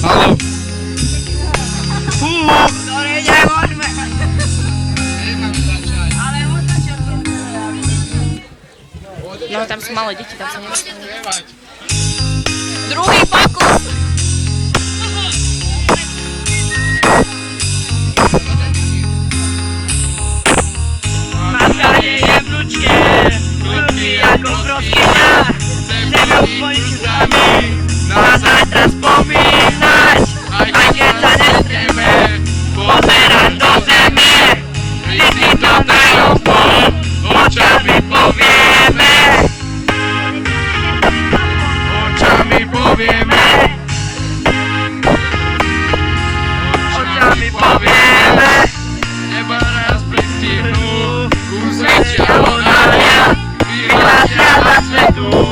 Haló. Sorry, nemôžeme. Nemám začať. Ale otačil to. No tam sú malé deti, tam sa nemôžu. Spievať. Druhý pokus! Matka je jebnučke, krutý ako proskyňa. Chceme usporiť s nami, na zajtra spomínať. Aj keď sa nesteme, pozerať do zeme. My si to tajomstvo očami povieme. Očami povieme. Očami povieme. Nebo nás pristihnú, úsvetia odhalia, vyhlásia na svetu.